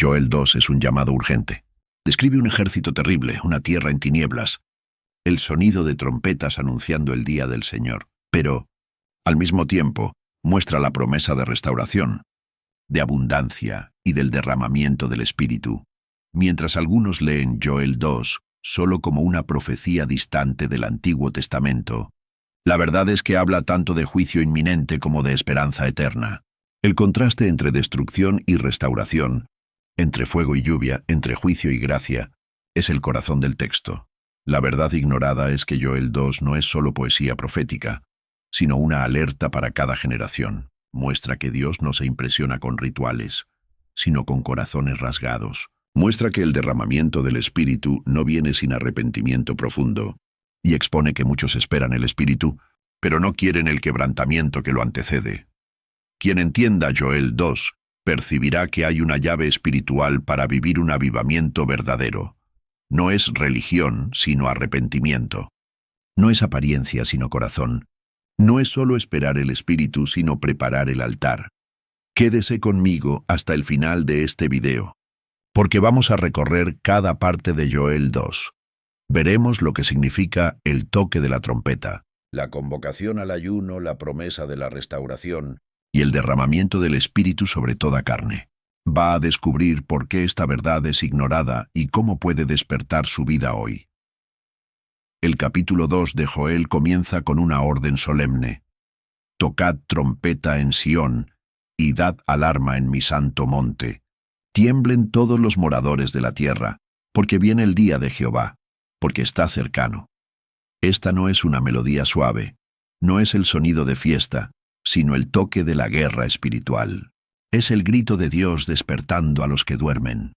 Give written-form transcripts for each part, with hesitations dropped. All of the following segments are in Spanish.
Joel 2 es un llamado urgente. Describe un ejército terrible, una tierra en tinieblas, el sonido de trompetas anunciando el día del Señor. Pero, al mismo tiempo, muestra la promesa de restauración, de abundancia y del derramamiento del Espíritu, mientras algunos leen Joel 2 solo como una profecía distante del Antiguo Testamento. La verdad es que habla tanto de juicio inminente como de esperanza eterna. El contraste entre destrucción y restauración, entre fuego y lluvia, entre juicio y gracia, es el corazón del texto. La verdad ignorada es que Joel 2 no es solo poesía profética, sino una alerta para cada generación. Muestra que Dios no se impresiona con rituales, sino con corazones rasgados. Muestra que el derramamiento del Espíritu no viene sin arrepentimiento profundo, y expone que muchos esperan el Espíritu, pero no quieren el quebrantamiento que lo antecede. Quien entienda Joel 2 percibirá que hay una llave espiritual para vivir un avivamiento verdadero. No es religión, sino arrepentimiento. No es apariencia, sino corazón. No es solo esperar el Espíritu, sino preparar el altar. Quédese conmigo hasta el final de este video, porque vamos a recorrer cada parte de Joel 2. Veremos lo que significa el toque de la trompeta, la convocación al ayuno, la promesa de la restauración y el derramamiento del Espíritu sobre toda carne. Va a descubrir por qué esta verdad es ignorada y cómo puede despertar su vida hoy. El capítulo 2 de Joel comienza con una orden solemne. Tocad trompeta en Sión y dad alarma en mi santo monte. Tiemblen todos los moradores de la tierra, porque viene el día de Jehová, porque está cercano. Esta no es una melodía suave, no es el sonido de fiesta, sino el toque de la guerra espiritual. Es el grito de Dios despertando a los que duermen.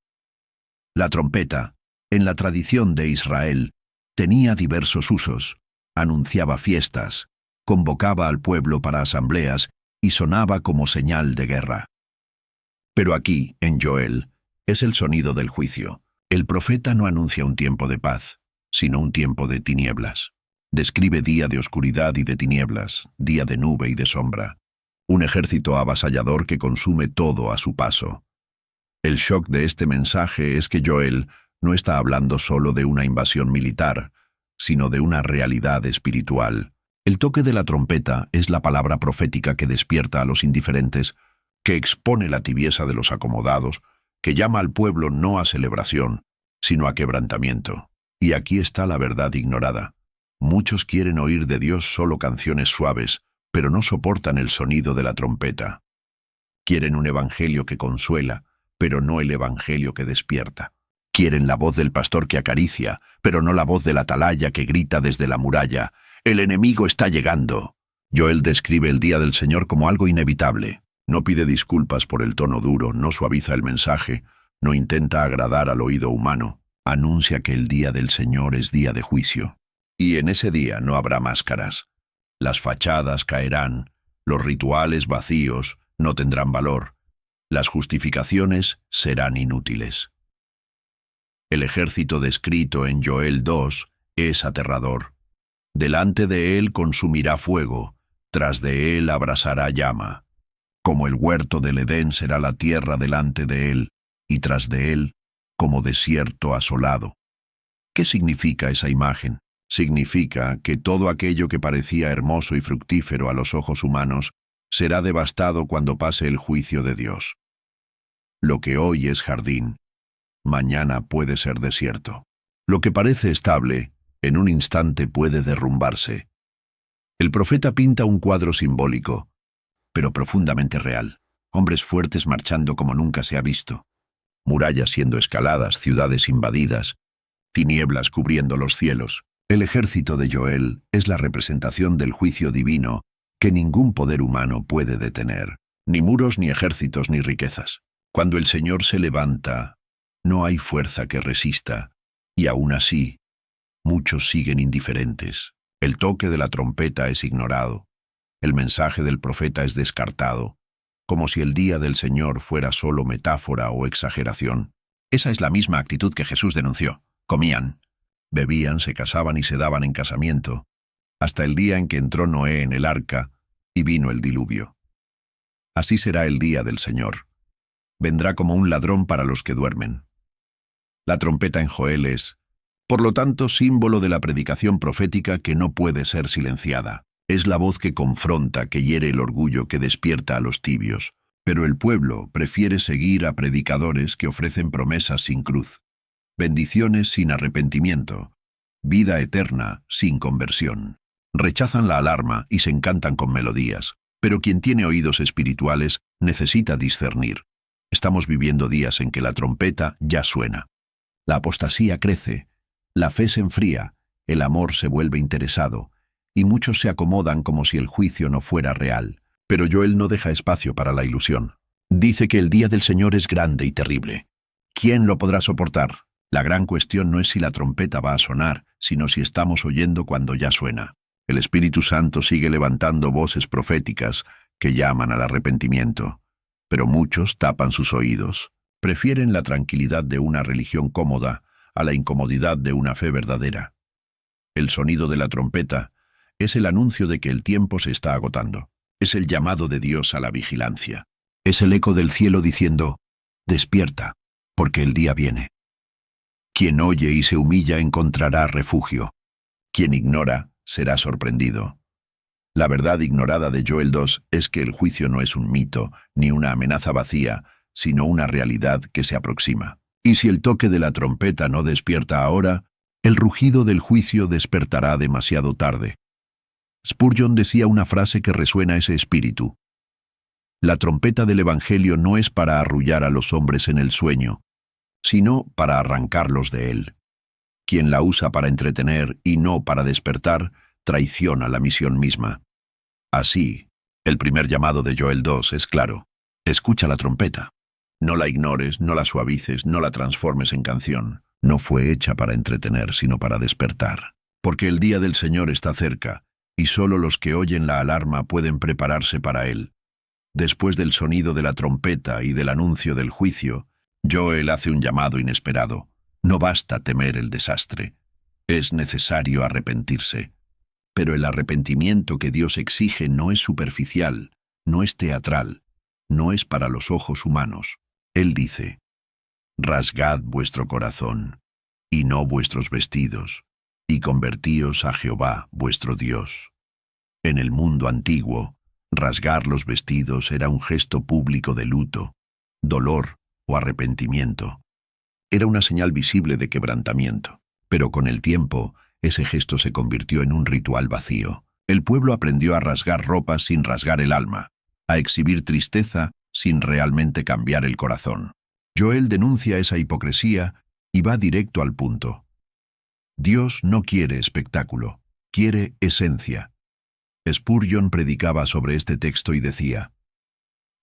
La trompeta, en la tradición de Israel, tenía diversos usos. Anunciaba fiestas, convocaba al pueblo para asambleas y sonaba como señal de guerra. Pero aquí, en Joel, es el sonido del juicio. El profeta no anuncia un tiempo de paz, sino un tiempo de tinieblas. Describe día de oscuridad y de tinieblas, día de nube y de sombra. Un ejército avasallador que consume todo a su paso. El shock de este mensaje es que Joel no está hablando solo de una invasión militar, sino de una realidad espiritual. El toque de la trompeta es la palabra profética que despierta a los indiferentes, que expone la tibieza de los acomodados, que llama al pueblo no a celebración, sino a quebrantamiento. Y aquí está la verdad ignorada. Muchos quieren oír de Dios solo canciones suaves, pero no soportan el sonido de la trompeta. Quieren un evangelio que consuela, pero no el evangelio que despierta. Quieren la voz del pastor que acaricia, pero no la voz del atalaya que grita desde la muralla: «El enemigo está llegando». Joel describe el día del Señor como algo inevitable. No pide disculpas por el tono duro, no suaviza el mensaje, no intenta agradar al oído humano. Anuncia que el día del Señor es día de juicio. Y en ese día no habrá máscaras. Las fachadas caerán, los rituales vacíos no tendrán valor, las justificaciones serán inútiles. El ejército descrito en Joel 2 es aterrador. Delante de él consumirá fuego, tras de él abrasará llama. Como el huerto del Edén será la tierra delante de él, y tras de él, como desierto asolado. ¿Qué significa esa imagen? Significa que todo aquello que parecía hermoso y fructífero a los ojos humanos será devastado cuando pase el juicio de Dios. Lo que hoy es jardín, mañana puede ser desierto. Lo que parece estable, en un instante puede derrumbarse. El profeta pinta un cuadro simbólico, pero profundamente real. Hombres fuertes marchando como nunca se ha visto. Murallas siendo escaladas, ciudades invadidas, tinieblas cubriendo los cielos. El ejército de Joel es la representación del juicio divino que ningún poder humano puede detener, ni muros, ni ejércitos, ni riquezas. Cuando el Señor se levanta, no hay fuerza que resista, y aún así, muchos siguen indiferentes. El toque de la trompeta es ignorado, el mensaje del profeta es descartado, como si el día del Señor fuera solo metáfora o exageración. Esa es la misma actitud que Jesús denunció. Comían, bebían, se casaban y se daban en casamiento, hasta el día en que entró Noé en el arca y vino el diluvio. Así será el día del Señor. Vendrá como un ladrón para los que duermen. La trompeta en Joel es, por lo tanto, símbolo de la predicación profética que no puede ser silenciada. Es la voz que confronta, que hiere el orgullo, que despierta a los tibios. Pero el pueblo prefiere seguir a predicadores que ofrecen promesas sin cruz, bendiciones sin arrepentimiento, vida eterna sin conversión. Rechazan la alarma y se encantan con melodías, pero quien tiene oídos espirituales necesita discernir. Estamos viviendo días en que la trompeta ya suena. La apostasía crece, la fe se enfría, el amor se vuelve interesado, y muchos se acomodan como si el juicio no fuera real. Pero Joel no deja espacio para la ilusión. Dice que el día del Señor es grande y terrible. ¿Quién lo podrá soportar? La gran cuestión no es si la trompeta va a sonar, sino si estamos oyendo cuando ya suena. El Espíritu Santo sigue levantando voces proféticas que llaman al arrepentimiento. Pero muchos tapan sus oídos. Prefieren la tranquilidad de una religión cómoda a la incomodidad de una fe verdadera. El sonido de la trompeta es el anuncio de que el tiempo se está agotando. Es el llamado de Dios a la vigilancia. Es el eco del cielo diciendo, despierta, porque el día viene. Quien oye y se humilla encontrará refugio. Quien ignora será sorprendido. La verdad ignorada de Joel 2 es que el juicio no es un mito ni una amenaza vacía, sino una realidad que se aproxima. Y si el toque de la trompeta no despierta ahora, el rugido del juicio despertará demasiado tarde. Spurgeon decía una frase que resuena ese espíritu. La trompeta del Evangelio no es para arrullar a los hombres en el sueño, sino para arrancarlos de él. Quien la usa para entretener y no para despertar, traiciona la misión misma. Así, el primer llamado de Joel 2 es claro. Escucha la trompeta. No la ignores, no la suavices, no la transformes en canción. No fue hecha para entretener, sino para despertar. Porque el día del Señor está cerca, y solo los que oyen la alarma pueden prepararse para él. Después del sonido de la trompeta y del anuncio del juicio, Joel hace un llamado inesperado. No basta temer el desastre. Es necesario arrepentirse. Pero el arrepentimiento que Dios exige no es superficial, no es teatral, no es para los ojos humanos. Él dice, rasgad vuestro corazón, y no vuestros vestidos, y convertíos a Jehová vuestro Dios. En el mundo antiguo, rasgar los vestidos era un gesto público de luto, dolor o arrepentimiento. Era una señal visible de quebrantamiento. Pero con el tiempo, ese gesto se convirtió en un ritual vacío. El pueblo aprendió a rasgar ropas sin rasgar el alma, a exhibir tristeza sin realmente cambiar el corazón. Joel denuncia esa hipocresía y va directo al punto. Dios no quiere espectáculo, quiere esencia. Spurgeon predicaba sobre este texto y decía,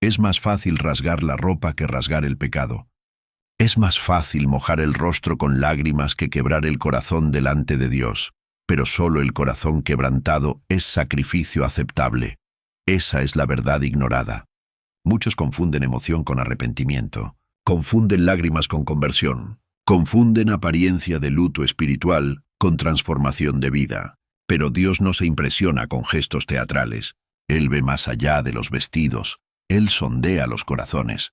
es más fácil rasgar la ropa que rasgar el pecado. Es más fácil mojar el rostro con lágrimas que quebrar el corazón delante de Dios, pero solo el corazón quebrantado es sacrificio aceptable. Esa es la verdad ignorada. Muchos confunden emoción con arrepentimiento, confunden lágrimas con conversión, confunden apariencia de luto espiritual con transformación de vida. Pero Dios no se impresiona con gestos teatrales. Él ve más allá de los vestidos. Él sondea los corazones.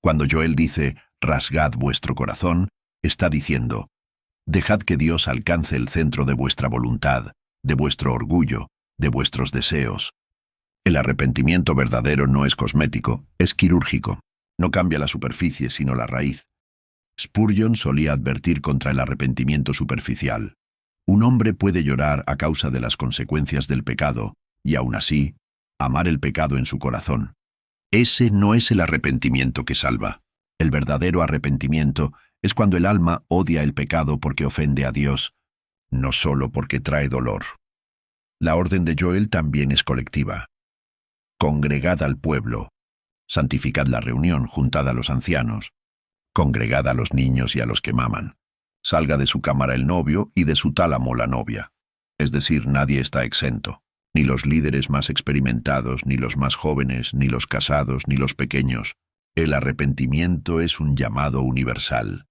Cuando Joel dice, rasgad vuestro corazón, está diciendo, dejad que Dios alcance el centro de vuestra voluntad, de vuestro orgullo, de vuestros deseos. El arrepentimiento verdadero no es cosmético, es quirúrgico. No cambia la superficie, sino la raíz. Spurgeon solía advertir contra el arrepentimiento superficial. Un hombre puede llorar a causa de las consecuencias del pecado, y aún así, amar el pecado en su corazón. Ese no es el arrepentimiento que salva. El verdadero arrepentimiento es cuando el alma odia el pecado porque ofende a Dios, no solo porque trae dolor. La orden de Joel también es colectiva. Congregad al pueblo, santificad la reunión, juntad a los ancianos, congregad a los niños y a los que maman. Salga de su cámara el novio y de su tálamo la novia. Es decir, nadie está exento. Ni los líderes más experimentados, ni los más jóvenes, ni los casados, ni los pequeños. El arrepentimiento es un llamado universal.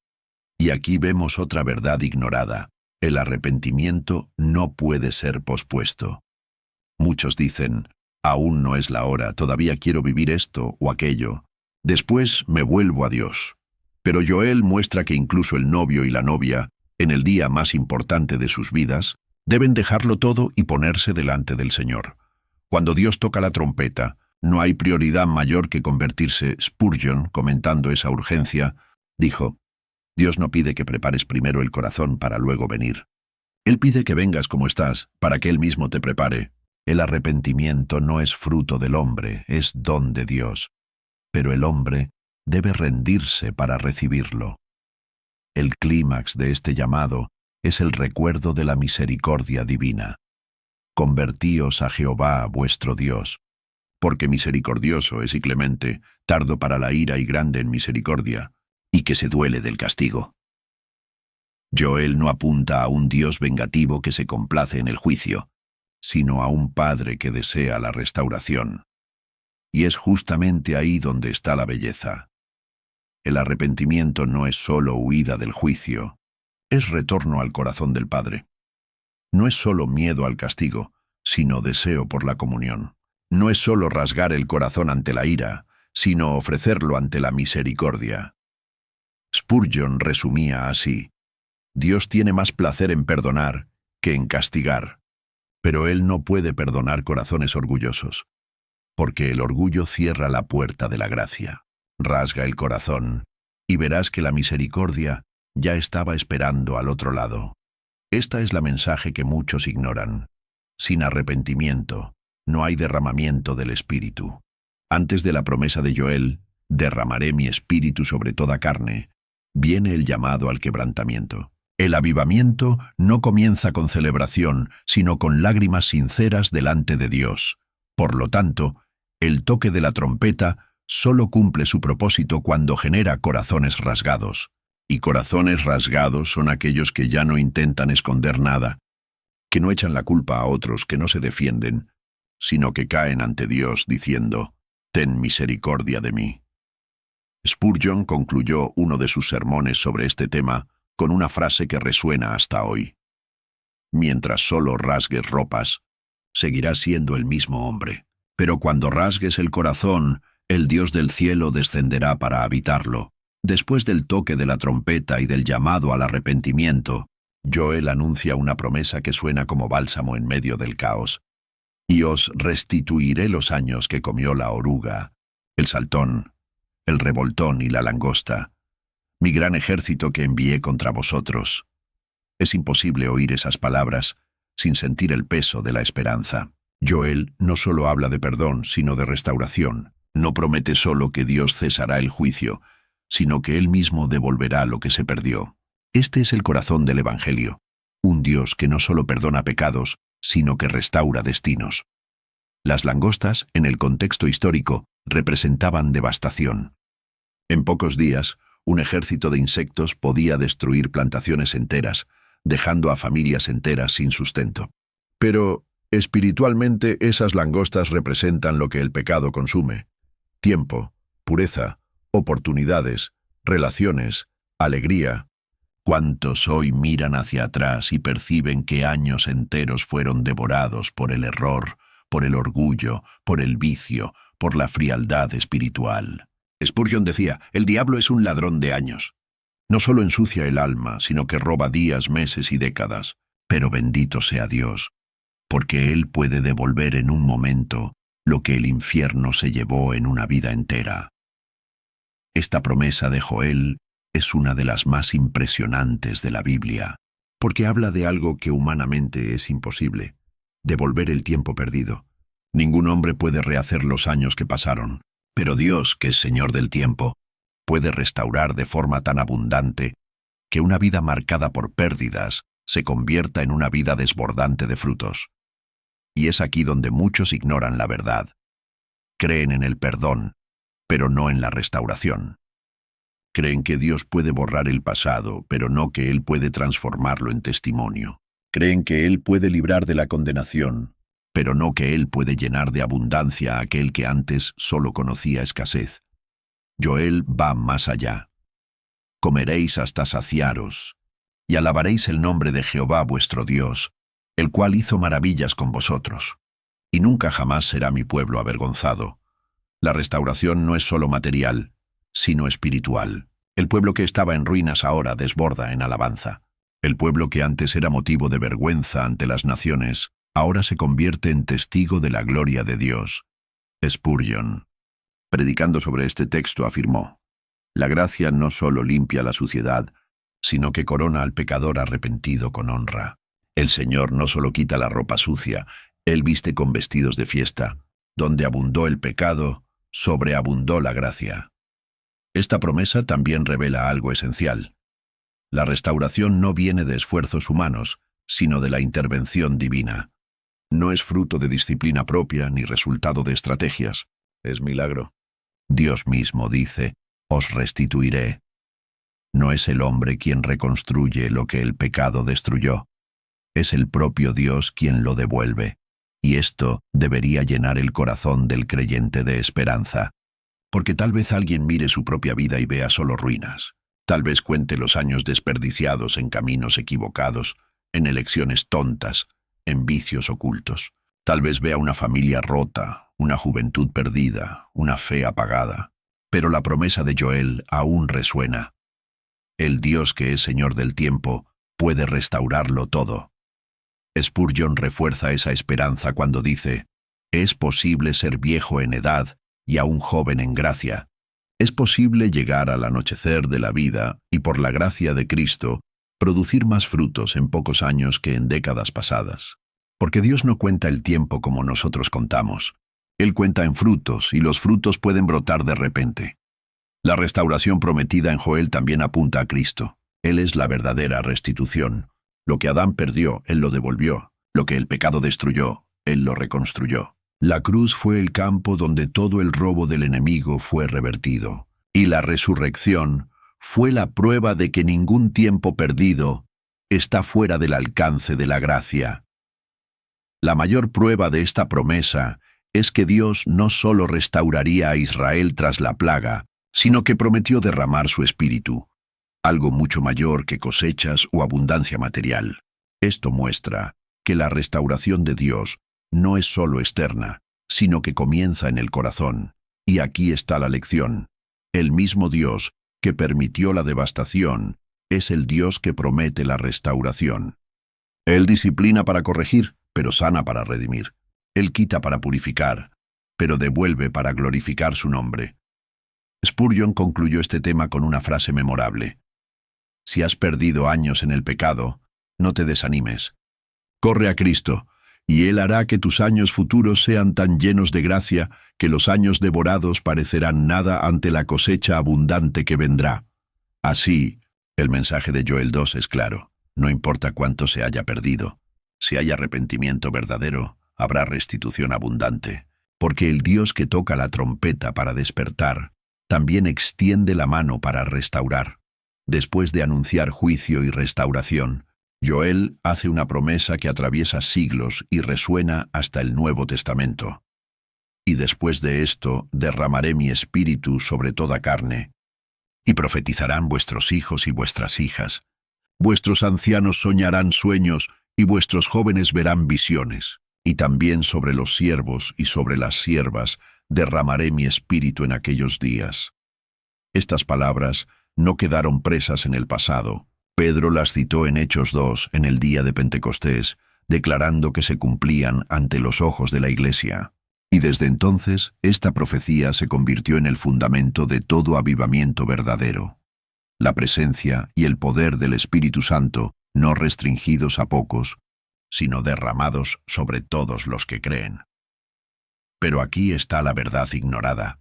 Y aquí vemos otra verdad ignorada. El arrepentimiento no puede ser pospuesto. Muchos dicen, aún no es la hora, todavía quiero vivir esto o aquello. Después me vuelvo a Dios. Pero Joel muestra que incluso el novio y la novia, en el día más importante de sus vidas, deben dejarlo todo y ponerse delante del Señor. Cuando Dios toca la trompeta, no hay prioridad mayor que convertirse. Spurgeon, comentando esa urgencia, dijo: Dios no pide que prepares primero el corazón para luego venir. Él pide que vengas como estás, para que Él mismo te prepare. El arrepentimiento no es fruto del hombre, es don de Dios. Pero el hombre debe rendirse para recibirlo. El clímax de este llamado es el recuerdo de la misericordia divina. Convertíos a Jehová vuestro Dios, porque misericordioso es y clemente, tardo para la ira y grande en misericordia, y que se duele del castigo. Joel no apunta a un Dios vengativo que se complace en el juicio, sino a un Padre que desea la restauración. Y es justamente ahí donde está la belleza. El arrepentimiento no es solo huida del juicio, es retorno al corazón del Padre. No es solo miedo al castigo, sino deseo por la comunión. No es solo rasgar el corazón ante la ira, sino ofrecerlo ante la misericordia. Spurgeon resumía así: Dios tiene más placer en perdonar que en castigar, pero Él no puede perdonar corazones orgullosos, porque el orgullo cierra la puerta de la gracia. Rasga el corazón, y verás que la misericordia ya estaba esperando al otro lado. Esta es la mensaje que muchos ignoran. Sin arrepentimiento, no hay derramamiento del Espíritu. Antes de la promesa de Joel, derramaré mi Espíritu sobre toda carne, viene el llamado al quebrantamiento. El avivamiento no comienza con celebración, sino con lágrimas sinceras delante de Dios. Por lo tanto, el toque de la trompeta solo cumple su propósito cuando genera corazones rasgados. Y corazones rasgados son aquellos que ya no intentan esconder nada, que no echan la culpa a otros, que no se defienden, sino que caen ante Dios diciendo: «Ten misericordia de mí». Spurgeon concluyó uno de sus sermones sobre este tema con una frase que resuena hasta hoy: «Mientras solo rasgues ropas, seguirás siendo el mismo hombre. Pero cuando rasgues el corazón, el Dios del cielo descenderá para habitarlo». Después del toque de la trompeta y del llamado al arrepentimiento, Joel anuncia una promesa que suena como bálsamo en medio del caos: «Y os restituiré los años que comió la oruga, el saltón, el revoltón y la langosta, mi gran ejército que envié contra vosotros». Es imposible oír esas palabras sin sentir el peso de la esperanza. Joel no solo habla de perdón, sino de restauración. No promete solo que Dios cesará el juicio, sino que Él mismo devolverá lo que se perdió. Este es el corazón del Evangelio, un Dios que no solo perdona pecados, sino que restaura destinos. Las langostas, en el contexto histórico, representaban devastación. En pocos días, un ejército de insectos podía destruir plantaciones enteras, dejando a familias enteras sin sustento. Pero, espiritualmente, esas langostas representan lo que el pecado consume: tiempo, pureza, oportunidades, relaciones, alegría. ¿Cuántos hoy miran hacia atrás y perciben que años enteros fueron devorados por el error, por el orgullo, por el vicio, por la frialdad espiritual? Spurgeon decía: «El diablo es un ladrón de años. No solo ensucia el alma, sino que roba días, meses y décadas. Pero bendito sea Dios, porque Él puede devolver en un momento lo que el infierno se llevó en una vida entera». Esta promesa de Joel es una de las más impresionantes de la Biblia, porque habla de algo que humanamente es imposible: devolver el tiempo perdido. Ningún hombre puede rehacer los años que pasaron, pero Dios, que es Señor del tiempo, puede restaurar de forma tan abundante que una vida marcada por pérdidas se convierta en una vida desbordante de frutos. Y es aquí donde muchos ignoran la verdad. Creen en el perdón, pero no en la restauración. Creen que Dios puede borrar el pasado, pero no que Él puede transformarlo en testimonio. Creen que Él puede librar de la condenación, pero no que Él puede llenar de abundancia a aquel que antes solo conocía escasez. Joel va más allá. Comeréis hasta saciaros, y alabaréis el nombre de Jehová vuestro Dios, el cual hizo maravillas con vosotros, y nunca jamás será mi pueblo avergonzado. La restauración no es solo material, sino espiritual. El pueblo que estaba en ruinas ahora desborda en alabanza. El pueblo que antes era motivo de vergüenza ante las naciones, ahora se convierte en testigo de la gloria de Dios. Spurgeon, predicando sobre este texto, afirmó: la gracia no solo limpia la suciedad, sino que corona al pecador arrepentido con honra. El Señor no solo quita la ropa sucia, Él viste con vestidos de fiesta. Donde abundó el pecado, sobreabundó la gracia. Esta promesa también revela algo esencial. La restauración no viene de esfuerzos humanos, sino de la intervención divina. No es fruto de disciplina propia ni resultado de estrategias. Es milagro. Dios mismo dice: os restituiré. No es el hombre quien reconstruye lo que el pecado destruyó. Es el propio Dios quien lo devuelve. Y esto debería llenar el corazón del creyente de esperanza. Porque tal vez alguien mire su propia vida y vea solo ruinas. Tal vez cuente los años desperdiciados en caminos equivocados, en elecciones tontas, en vicios ocultos. Tal vez vea una familia rota, una juventud perdida, una fe apagada. Pero la promesa de Joel aún resuena. El Dios que es Señor del tiempo puede restaurarlo todo. Spurgeon refuerza esa esperanza cuando dice: es posible ser viejo en edad y aún joven en gracia. Es posible llegar al anochecer de la vida y, por la gracia de Cristo, producir más frutos en pocos años que en décadas pasadas. Porque Dios no cuenta el tiempo como nosotros contamos. Él cuenta en frutos, y los frutos pueden brotar de repente. La restauración prometida en Joel también apunta a Cristo. Él es la verdadera restitución. Lo que Adán perdió, Él lo devolvió. Lo que el pecado destruyó, Él lo reconstruyó. La cruz fue el campo donde todo el robo del enemigo fue revertido. Y la resurrección fue la prueba de que ningún tiempo perdido está fuera del alcance de la gracia. La mayor prueba de esta promesa es que Dios no solo restauraría a Israel tras la plaga, sino que prometió derramar su espíritu, algo mucho mayor que cosechas o abundancia material. Esto muestra que la restauración de Dios no es solo externa, sino que comienza en el corazón. Y aquí está la lección. El mismo Dios que permitió la devastación es el Dios que promete la restauración. Él disciplina para corregir, pero sana para redimir. Él quita para purificar, pero devuelve para glorificar su nombre. Spurgeon concluyó este tema con una frase memorable: si has perdido años en el pecado, no te desanimes. Corre a Cristo, y Él hará que tus años futuros sean tan llenos de gracia que los años devorados parecerán nada ante la cosecha abundante que vendrá. Así, el mensaje de Joel 2 es claro. No importa cuánto se haya perdido. Si hay arrepentimiento verdadero, habrá restitución abundante. Porque el Dios que toca la trompeta para despertar, también extiende la mano para restaurar. Después de anunciar juicio y restauración, Joel hace una promesa que atraviesa siglos y resuena hasta el Nuevo Testamento. Y después de esto derramaré mi espíritu sobre toda carne, y profetizarán vuestros hijos y vuestras hijas. Vuestros ancianos soñarán sueños, y vuestros jóvenes verán visiones. Y también sobre los siervos y sobre las siervas derramaré mi espíritu en aquellos días. Estas palabras no quedaron presas en el pasado. Pedro las citó en Hechos 2, en el día de Pentecostés, declarando que se cumplían ante los ojos de la Iglesia. Y desde entonces, esta profecía se convirtió en el fundamento de todo avivamiento verdadero. La presencia y el poder del Espíritu Santo, no restringidos a pocos, sino derramados sobre todos los que creen. Pero aquí está la verdad ignorada.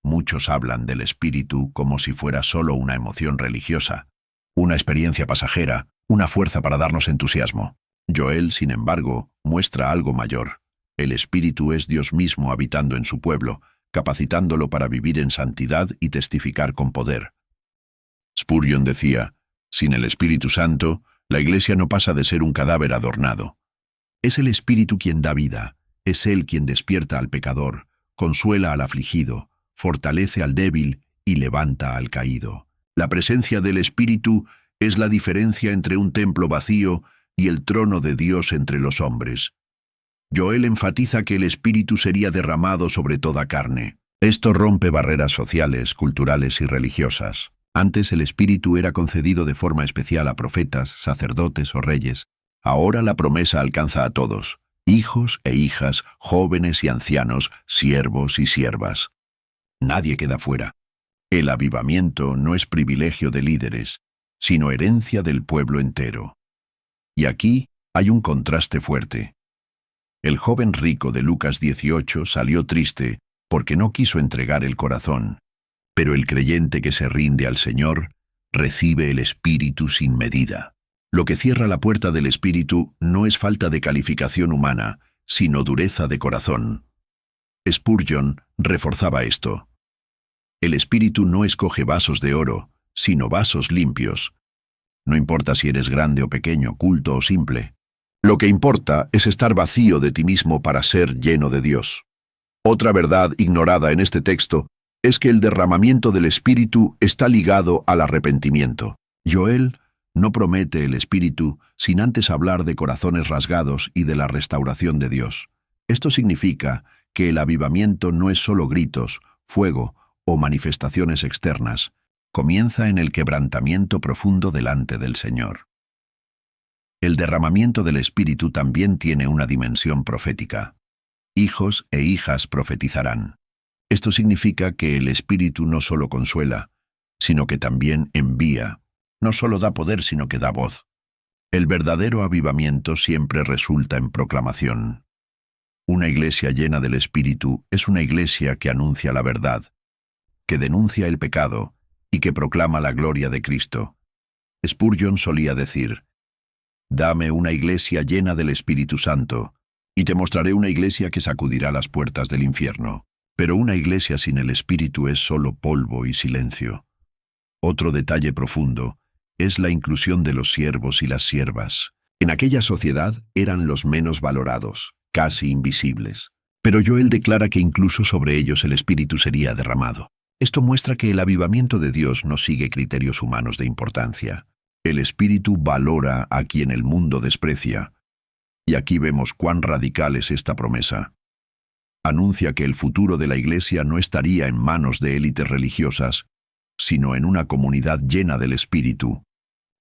Muchos hablan del Espíritu como si fuera solo una emoción religiosa, una experiencia pasajera, una fuerza para darnos entusiasmo. Joel, sin embargo, muestra algo mayor. El Espíritu es Dios mismo habitando en su pueblo, capacitándolo para vivir en santidad y testificar con poder. Spurgeon decía: sin el Espíritu Santo, la Iglesia no pasa de ser un cadáver adornado. Es el Espíritu quien da vida, es Él quien despierta al pecador, consuela al afligido, fortalece al débil y levanta al caído. La presencia del Espíritu es la diferencia entre un templo vacío y el trono de Dios entre los hombres. Joel enfatiza que el Espíritu sería derramado sobre toda carne. Esto rompe barreras sociales, culturales y religiosas. Antes el Espíritu era concedido de forma especial a profetas, sacerdotes o reyes. Ahora la promesa alcanza a todos, hijos e hijas, jóvenes y ancianos, siervos y siervas. Nadie queda fuera. El avivamiento no es privilegio de líderes, sino herencia del pueblo entero. Y aquí hay un contraste fuerte. El joven rico de Lucas 18 salió triste porque no quiso entregar el corazón, pero el creyente que se rinde al Señor recibe el Espíritu sin medida. Lo que cierra la puerta del Espíritu no es falta de calificación humana, sino dureza de corazón. Spurgeon reforzaba esto. El Espíritu no escoge vasos de oro, sino vasos limpios. No importa si eres grande o pequeño, culto o simple. Lo que importa es estar vacío de ti mismo para ser lleno de Dios. Otra verdad ignorada en este texto es que el derramamiento del Espíritu está ligado al arrepentimiento. Joel no promete el Espíritu sin antes hablar de corazones rasgados y de la restauración de Dios. Esto significa que el avivamiento no es solo gritos, fuego o manifestaciones externas. Comienza en el quebrantamiento profundo delante del Señor. El derramamiento del Espíritu también tiene una dimensión profética. Hijos e hijas profetizarán. Esto significa que el Espíritu no solo consuela, sino que también envía. No solo da poder, sino que da voz. El verdadero avivamiento siempre resulta en proclamación. Una iglesia llena del Espíritu es una iglesia que anuncia la verdad, que denuncia el pecado y que proclama la gloria de Cristo. Spurgeon solía decir: «Dame una iglesia llena del Espíritu Santo, y te mostraré una iglesia que sacudirá las puertas del infierno». Pero una iglesia sin el Espíritu es solo polvo y silencio. Otro detalle profundo es la inclusión de los siervos y las siervas. En aquella sociedad eran los menos valorados, casi invisibles. Pero Joel declara que incluso sobre ellos el Espíritu sería derramado. Esto muestra que el avivamiento de Dios no sigue criterios humanos de importancia. El Espíritu valora a quien el mundo desprecia. Y aquí vemos cuán radical es esta promesa. Anuncia que el futuro de la Iglesia no estaría en manos de élites religiosas, sino en una comunidad llena del Espíritu,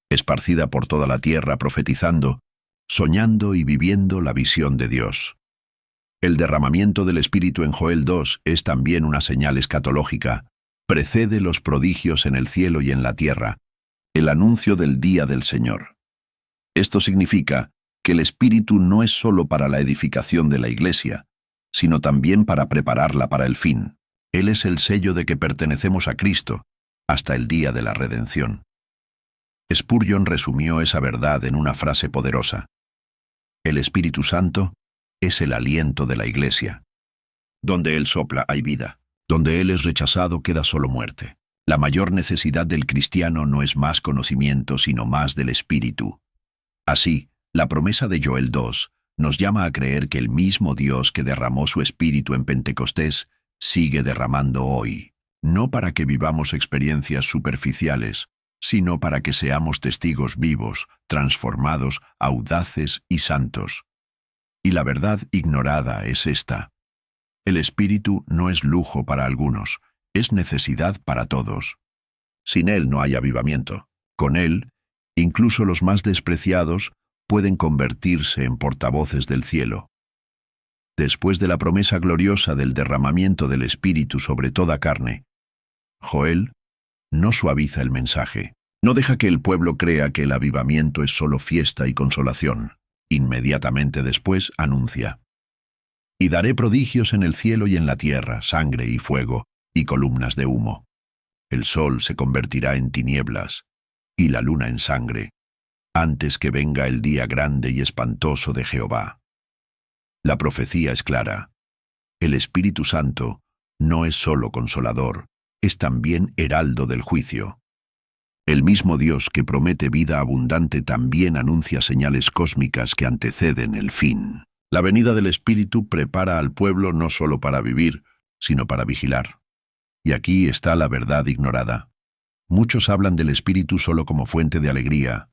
esparcida por toda la tierra profetizando, soñando y viviendo la visión de Dios. El derramamiento del Espíritu en Joel 2 es también una señal escatológica. Precede los prodigios en el cielo y en la tierra, el anuncio del día del Señor. Esto significa que el Espíritu no es solo para la edificación de la Iglesia, sino también para prepararla para el fin. Él es el sello de que pertenecemos a Cristo, hasta el día de la redención. Spurgeon resumió esa verdad en una frase poderosa: el Espíritu Santo es el aliento de la Iglesia. Donde Él sopla hay vida, donde Él es rechazado queda solo muerte. La mayor necesidad del cristiano no es más conocimiento, sino más del Espíritu. Así, la promesa de Joel 2 nos llama a creer que el mismo Dios que derramó su Espíritu en Pentecostés sigue derramando hoy, no para que vivamos experiencias superficiales, sino para que seamos testigos vivos, transformados, audaces y santos. Y la verdad ignorada es esta: el Espíritu no es lujo para algunos, es necesidad para todos. Sin Él no hay avivamiento. Con Él, incluso los más despreciados pueden convertirse en portavoces del cielo. Después de la promesa gloriosa del derramamiento del Espíritu sobre toda carne, Joel no suaviza el mensaje. No deja que el pueblo crea que el avivamiento es solo fiesta y consolación. Inmediatamente después anuncia: «Y daré prodigios en el cielo y en la tierra, sangre y fuego, y columnas de humo. El sol se convertirá en tinieblas, y la luna en sangre, antes que venga el día grande y espantoso de Jehová». La profecía es clara. El Espíritu Santo no es solo consolador, es también heraldo del juicio. El mismo Dios que promete vida abundante también anuncia señales cósmicas que anteceden el fin. La venida del Espíritu prepara al pueblo no solo para vivir, sino para vigilar. Y aquí está la verdad ignorada. Muchos hablan del Espíritu solo como fuente de alegría,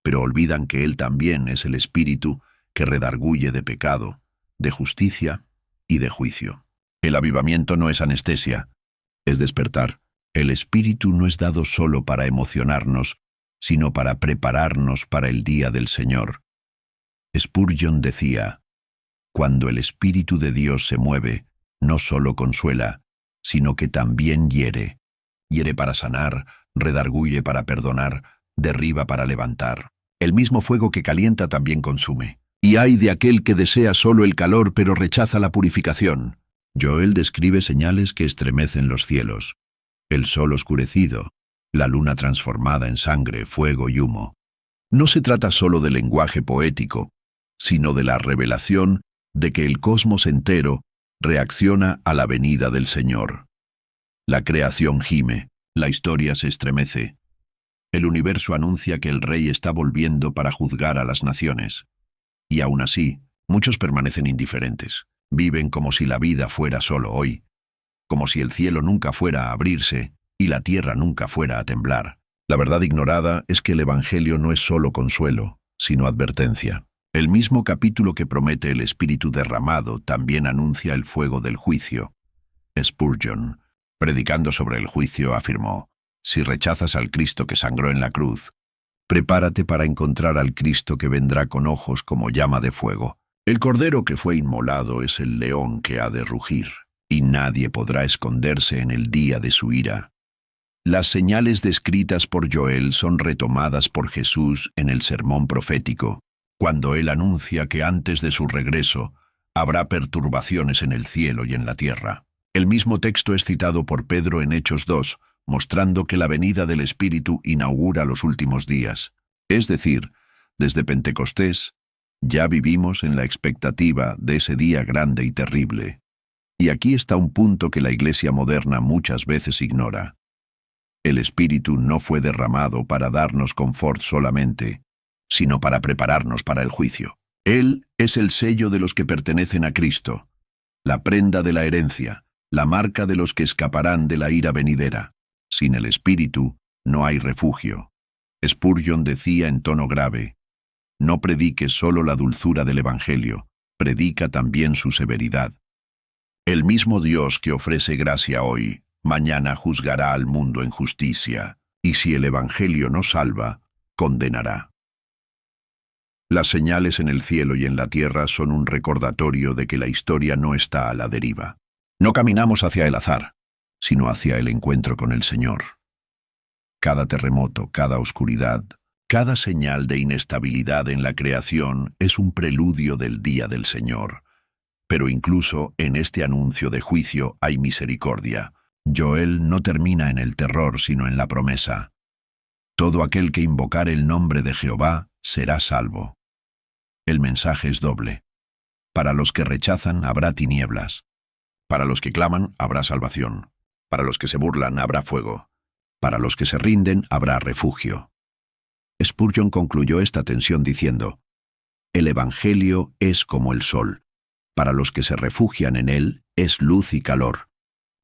pero olvidan que Él también es el Espíritu que redarguye de pecado, de justicia y de juicio. El avivamiento no es anestesia, es despertar. El Espíritu no es dado solo para emocionarnos, sino para prepararnos para el día del Señor. Spurgeon decía: cuando el Espíritu de Dios se mueve, no solo consuela, sino que también hiere. Hiere para sanar, redarguye para perdonar, derriba para levantar. El mismo fuego que calienta también consume. Y ay de aquel que desea solo el calor pero rechaza la purificación. Joel describe señales que estremecen los cielos: el sol oscurecido, la luna transformada en sangre, fuego y humo. No se trata solo de lenguaje poético, sino de la revelación de que el cosmos entero reacciona a la venida del Señor. La creación gime, la historia se estremece. El universo anuncia que el Rey está volviendo para juzgar a las naciones. Y aún así, muchos permanecen indiferentes. Viven como si la vida fuera solo hoy, como si el cielo nunca fuera a abrirse y la tierra nunca fuera a temblar. La verdad ignorada es que el Evangelio no es solo consuelo, sino advertencia. El mismo capítulo que promete el Espíritu derramado también anuncia el fuego del juicio. Spurgeon, predicando sobre el juicio, afirmó: si rechazas al Cristo que sangró en la cruz, prepárate para encontrar al Cristo que vendrá con ojos como llama de fuego. El cordero que fue inmolado es el león que ha de rugir, y nadie podrá esconderse en el día de su ira. Las señales descritas por Joel son retomadas por Jesús en el sermón profético, cuando él anuncia que antes de su regreso habrá perturbaciones en el cielo y en la tierra. El mismo texto es citado por Pedro en Hechos 2, mostrando que la venida del Espíritu inaugura los últimos días. Es decir, desde Pentecostés, ya vivimos en la expectativa de ese día grande y terrible. Y aquí está un punto que la Iglesia moderna muchas veces ignora. El Espíritu no fue derramado para darnos confort solamente, sino para prepararnos para el juicio. Él es el sello de los que pertenecen a Cristo, la prenda de la herencia, la marca de los que escaparán de la ira venidera. Sin el Espíritu no hay refugio. Spurgeon decía en tono grave: no prediques solo la dulzura del Evangelio, predica también su severidad. El mismo Dios que ofrece gracia hoy, mañana juzgará al mundo en justicia, y si el Evangelio no salva, condenará. Las señales en el cielo y en la tierra son un recordatorio de que la historia no está a la deriva. No caminamos hacia el azar, sino hacia el encuentro con el Señor. Cada terremoto, cada oscuridad, cada señal de inestabilidad en la creación es un preludio del día del Señor. Pero incluso en este anuncio de juicio hay misericordia. Joel no termina en el terror, sino en la promesa: todo aquel que invocar el nombre de Jehová será salvo. El mensaje es doble. Para los que rechazan habrá tinieblas. Para los que claman habrá salvación. Para los que se burlan habrá fuego. Para los que se rinden habrá refugio. Spurgeon concluyó esta tensión diciendo: el Evangelio es como el sol. Para los que se refugian en él es luz y calor.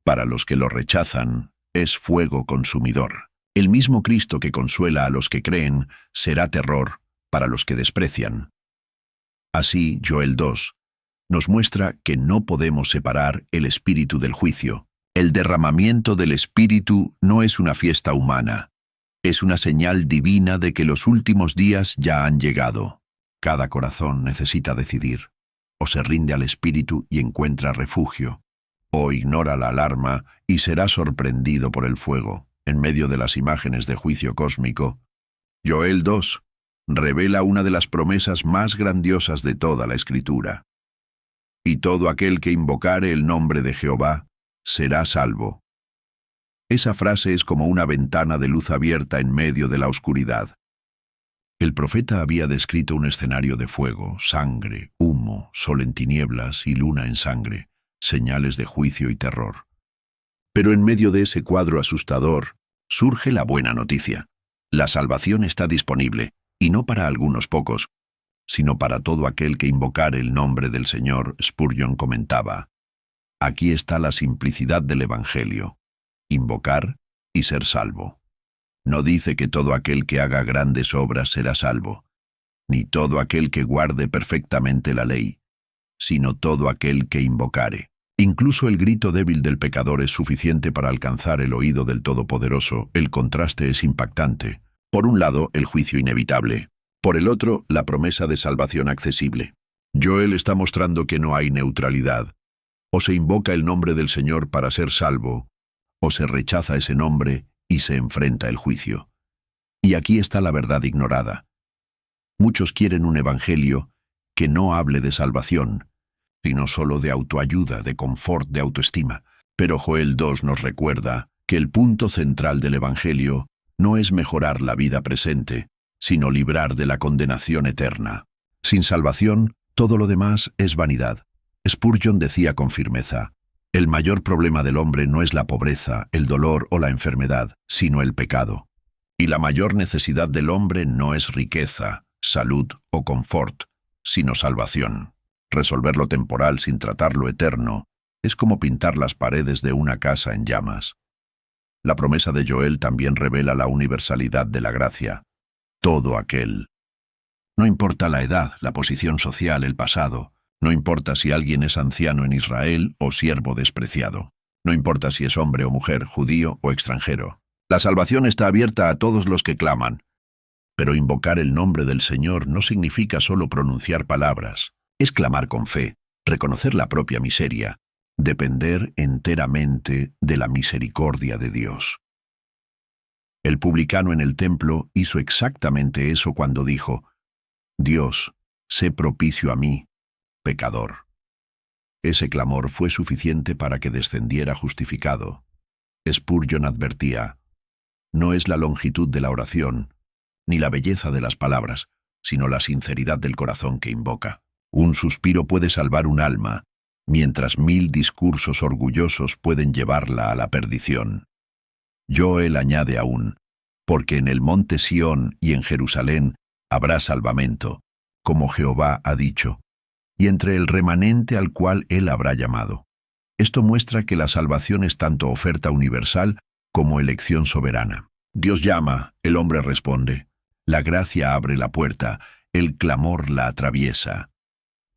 Para los que lo rechazan es fuego consumidor. El mismo Cristo que consuela a los que creen será terror para los que desprecian. Así, Joel 2 nos muestra que no podemos separar el espíritu del juicio. El derramamiento del Espíritu no es una fiesta humana, es una señal divina de que los últimos días ya han llegado. Cada corazón necesita decidir: o se rinde al Espíritu y encuentra refugio, o ignora la alarma y será sorprendido por el fuego. En medio de las imágenes de juicio cósmico, Joel 2 revela una de las promesas más grandiosas de toda la Escritura: y todo aquel que invocare el nombre de Jehová será salvo. Esa frase es como una ventana de luz abierta en medio de la oscuridad. El profeta había descrito un escenario de fuego, sangre, humo, sol en tinieblas y luna en sangre, señales de juicio y terror. Pero en medio de ese cuadro asustador, surge la buena noticia. La salvación está disponible, y no para algunos pocos, sino para todo aquel que invocare el nombre del Señor. Spurgeon comentaba: aquí está la simplicidad del Evangelio: invocar y ser salvo. No dice que todo aquel que haga grandes obras será salvo, ni todo aquel que guarde perfectamente la ley, sino todo aquel que invocare. Incluso el grito débil del pecador es suficiente para alcanzar el oído del Todopoderoso. El contraste es impactante. Por un lado, el juicio inevitable. Por el otro, la promesa de salvación accesible. Joel está mostrando que no hay neutralidad. O se invoca el nombre del Señor para ser salvo, o se rechaza ese nombre y se enfrenta el juicio. Y aquí está la verdad ignorada. Muchos quieren un evangelio que no hable de salvación, sino solo de autoayuda, de confort, de autoestima. Pero Joel 2 nos recuerda que el punto central del evangelio no es mejorar la vida presente, sino librar de la condenación eterna. Sin salvación, todo lo demás es vanidad. Spurgeon decía con firmeza: el mayor problema del hombre no es la pobreza, el dolor o la enfermedad, sino el pecado. Y la mayor necesidad del hombre no es riqueza, salud o confort, sino salvación. Resolver lo temporal sin tratar lo eterno es como pintar las paredes de una casa en llamas. La promesa de Joel también revela la universalidad de la gracia. Todo aquel. No importa la edad, la posición social, el pasado. No importa si alguien es anciano en Israel o siervo despreciado. No importa si es hombre o mujer, judío o extranjero. La salvación está abierta a todos los que claman. Pero invocar el nombre del Señor no significa solo pronunciar palabras. Es clamar con fe, reconocer la propia miseria, depender enteramente de la misericordia de Dios. El publicano en el templo hizo exactamente eso cuando dijo: Dios, sé propicio a mí, pecador. Ese clamor fue suficiente para que descendiera justificado. Spurgeon advertía: no es la longitud de la oración, ni la belleza de las palabras, sino la sinceridad del corazón que invoca. Un suspiro puede salvar un alma, mientras 1000 discursos orgullosos pueden llevarla a la perdición. Joel añade aún: porque en el monte Sión y en Jerusalén habrá salvamento, como Jehová ha dicho, y entre el remanente al cual él habrá llamado. Esto muestra que la salvación es tanto oferta universal como elección soberana. Dios llama, el hombre responde. La gracia abre la puerta, el clamor la atraviesa.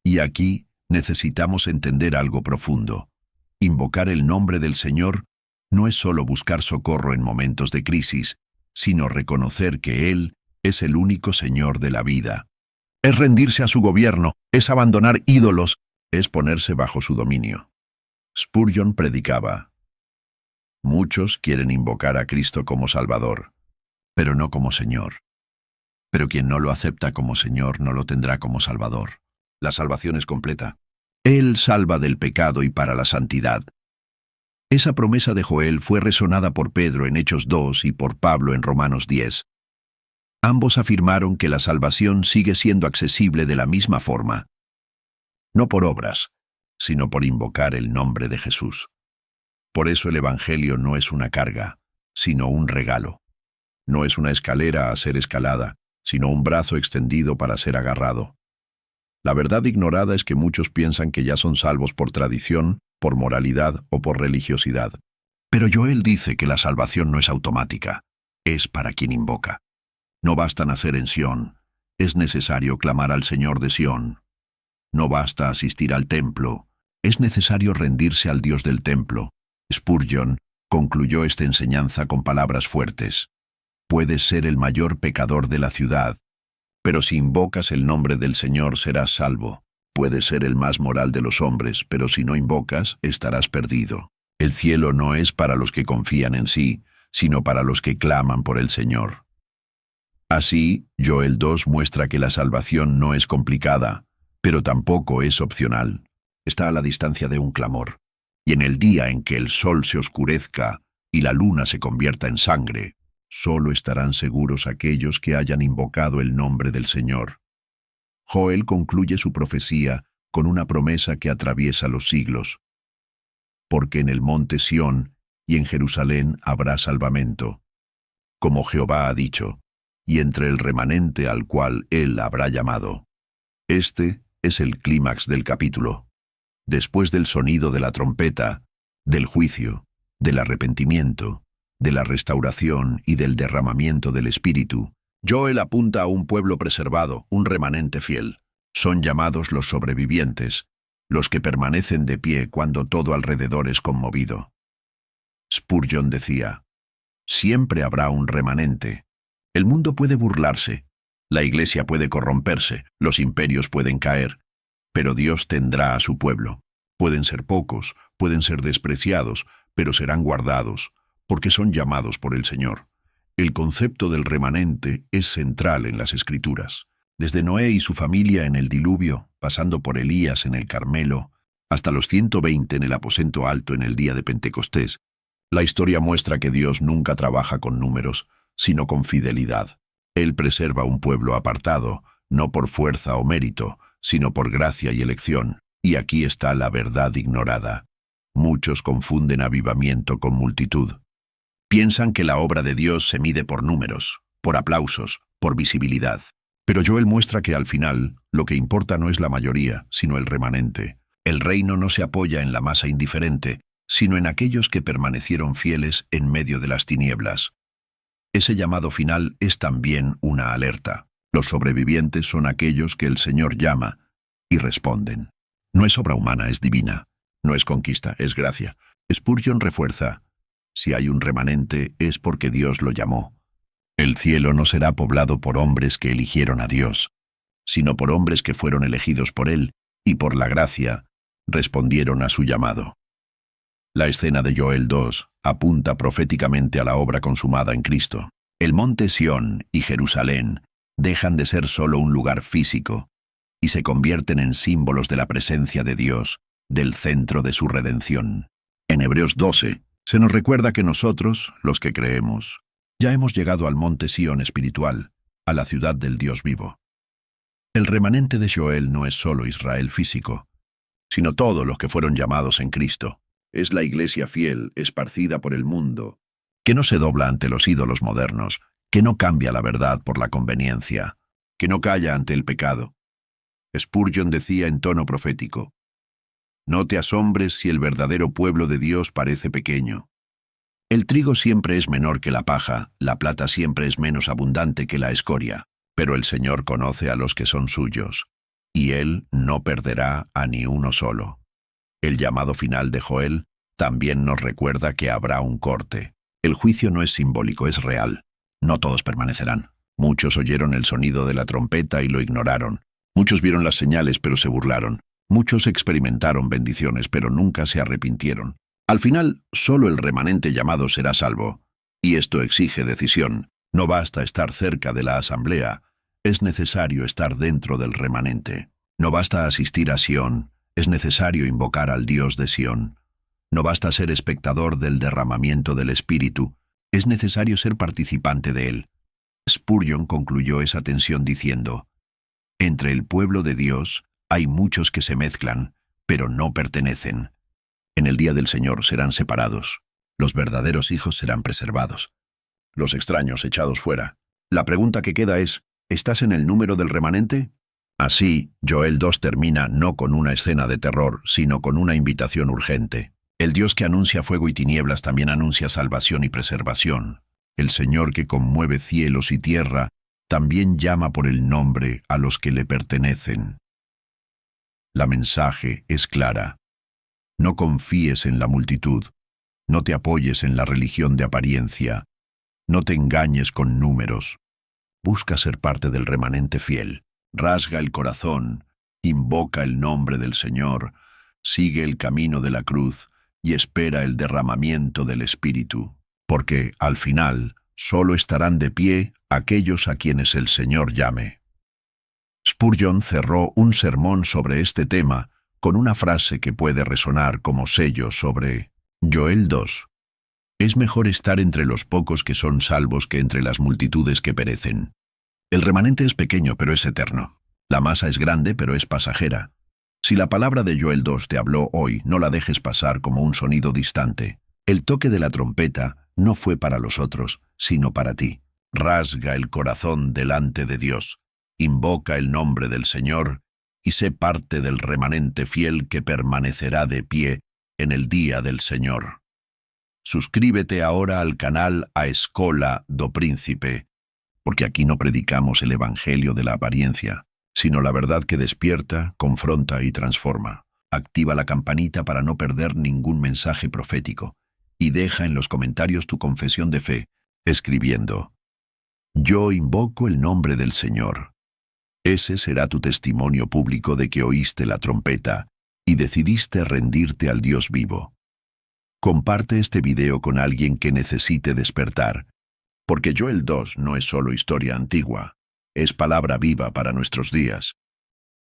Y aquí necesitamos entender algo profundo. Invocar el nombre del Señor no es solo buscar socorro en momentos de crisis, sino reconocer que Él es el único Señor de la vida. Es rendirse a su gobierno, es abandonar ídolos, es ponerse bajo su dominio. Spurgeon predicaba: muchos quieren invocar a Cristo como Salvador, pero no como Señor. Pero quien no lo acepta como Señor no lo tendrá como Salvador. La salvación es completa. Él salva del pecado y para la santidad. Esa promesa de Joel fue resonada por Pedro en Hechos 2 y por Pablo en Romanos 10. Ambos afirmaron que la salvación sigue siendo accesible de la misma forma, no por obras, sino por invocar el nombre de Jesús. Por eso el Evangelio no es una carga, sino un regalo. No es una escalera a ser escalada, sino un brazo extendido para ser agarrado. La verdad ignorada es que muchos piensan que ya son salvos por tradición, por moralidad o por religiosidad. Pero Joel dice que la salvación no es automática, es para quien invoca. No basta nacer en Sión, es necesario clamar al Señor de Sión. No basta asistir al templo, es necesario rendirse al Dios del templo. Spurgeon concluyó esta enseñanza con palabras fuertes: puedes ser el mayor pecador de la ciudad, pero si invocas el nombre del Señor serás salvo. Puedes ser el más moral de los hombres, pero si no invocas, estarás perdido. El cielo no es para los que confían en sí, sino para los que claman por el Señor. Así, Joel 2 muestra que la salvación no es complicada, pero tampoco es opcional. Está a la distancia de un clamor. Y en el día en que el sol se oscurezca y la luna se convierta en sangre, solo estarán seguros aquellos que hayan invocado el nombre del Señor. Joel concluye su profecía con una promesa que atraviesa los siglos. Porque en el monte Sión y en Jerusalén habrá salvamento, como Jehová ha dicho, y entre el remanente al cual él habrá llamado. Este es el clímax del capítulo. Después del sonido de la trompeta, del juicio, del arrepentimiento, de la restauración y del derramamiento del Espíritu, Joel apunta a un pueblo preservado, un remanente fiel. Son llamados los sobrevivientes, los que permanecen de pie cuando todo alrededor es conmovido. Spurgeon decía, siempre habrá un remanente. El mundo puede burlarse, la iglesia puede corromperse, los imperios pueden caer, pero Dios tendrá a su pueblo. Pueden ser pocos, pueden ser despreciados, pero serán guardados, porque son llamados por el Señor. El concepto del remanente es central en las Escrituras. Desde Noé y su familia en el diluvio, pasando por Elías en el Carmelo, hasta los 120 en el aposento alto en el día de Pentecostés, la historia muestra que Dios nunca trabaja con números, sino con fidelidad. Él preserva un pueblo apartado, no por fuerza o mérito, sino por gracia y elección. Y aquí está la verdad ignorada. Muchos confunden avivamiento con multitud. Piensan que la obra de Dios se mide por números, por aplausos, por visibilidad. Pero Joel muestra que al final, lo que importa no es la mayoría, sino el remanente. El reino no se apoya en la masa indiferente, sino en aquellos que permanecieron fieles en medio de las tinieblas. Ese llamado final es también una alerta. Los sobrevivientes son aquellos que el Señor llama y responden. No es obra humana, es divina. No es conquista, es gracia. Spurgeon refuerza, si hay un remanente es porque Dios lo llamó. El cielo no será poblado por hombres que eligieron a Dios, sino por hombres que fueron elegidos por Él y por la gracia respondieron a su llamado. La escena de Joel 2 apunta proféticamente a la obra consumada en Cristo. El monte Sión y Jerusalén dejan de ser solo un lugar físico y se convierten en símbolos de la presencia de Dios, del centro de su redención. En Hebreos 12 se nos recuerda que nosotros, los que creemos, ya hemos llegado al monte Sión espiritual, a la ciudad del Dios vivo. El remanente de Joel no es solo Israel físico, sino todos los que fueron llamados en Cristo. Es la iglesia fiel, esparcida por el mundo, que no se dobla ante los ídolos modernos, que no cambia la verdad por la conveniencia, que no calla ante el pecado. Spurgeon decía en tono profético, «No te asombres si el verdadero pueblo de Dios parece pequeño. El trigo siempre es menor que la paja, la plata siempre es menos abundante que la escoria, pero el Señor conoce a los que son suyos, y Él no perderá a ni uno solo». El llamado final de Joel también nos recuerda que habrá un corte. El juicio no es simbólico, es real. No todos permanecerán. Muchos oyeron el sonido de la trompeta y lo ignoraron. Muchos vieron las señales, pero se burlaron. Muchos experimentaron bendiciones, pero nunca se arrepintieron. Al final, solo el remanente llamado será salvo. Y esto exige decisión. No basta estar cerca de la asamblea. Es necesario estar dentro del remanente. No basta asistir a Sión. Es necesario invocar al Dios de Sión. No basta ser espectador del derramamiento del Espíritu. Es necesario ser participante de él. Spurgeon concluyó esa tensión diciendo, «Entre el pueblo de Dios hay muchos que se mezclan, pero no pertenecen. En el día del Señor serán separados. Los verdaderos hijos serán preservados. Los extraños echados fuera. La pregunta que queda es, ¿estás en el número del remanente?» Así, Joel 2 termina no con una escena de terror, sino con una invitación urgente. El Dios que anuncia fuego y tinieblas también anuncia salvación y preservación. El Señor que conmueve cielos y tierra también llama por el nombre a los que le pertenecen. La mensaje es clara. No confíes en la multitud, no te apoyes en la religión de apariencia, no te engañes con números. Busca ser parte del remanente fiel. Rasga el corazón, invoca el nombre del Señor, sigue el camino de la cruz y espera el derramamiento del Espíritu, porque, al final, solo estarán de pie aquellos a quienes el Señor llame. Spurgeon cerró un sermón sobre este tema con una frase que puede resonar como sello sobre Joel 2. Es mejor estar entre los pocos que son salvos que entre las multitudes que perecen. El remanente es pequeño, pero es eterno. La masa es grande, pero es pasajera. Si la palabra de Joel 2 te habló hoy, no la dejes pasar como un sonido distante. El toque de la trompeta no fue para los otros, sino para ti. Rasga el corazón delante de Dios. Invoca el nombre del Señor y sé parte del remanente fiel que permanecerá de pie en el día del Señor. Suscríbete ahora al canal A Escola do Príncipe, porque aquí no predicamos el evangelio de la apariencia, sino la verdad que despierta, confronta y transforma. Activa la campanita para no perder ningún mensaje profético y deja en los comentarios tu confesión de fe, escribiendo: Yo invoco el nombre del Señor. Ese será tu testimonio público de que oíste la trompeta y decidiste rendirte al Dios vivo. Comparte este video con alguien que necesite despertar, porque Joel 2 no es solo historia antigua, es palabra viva para nuestros días.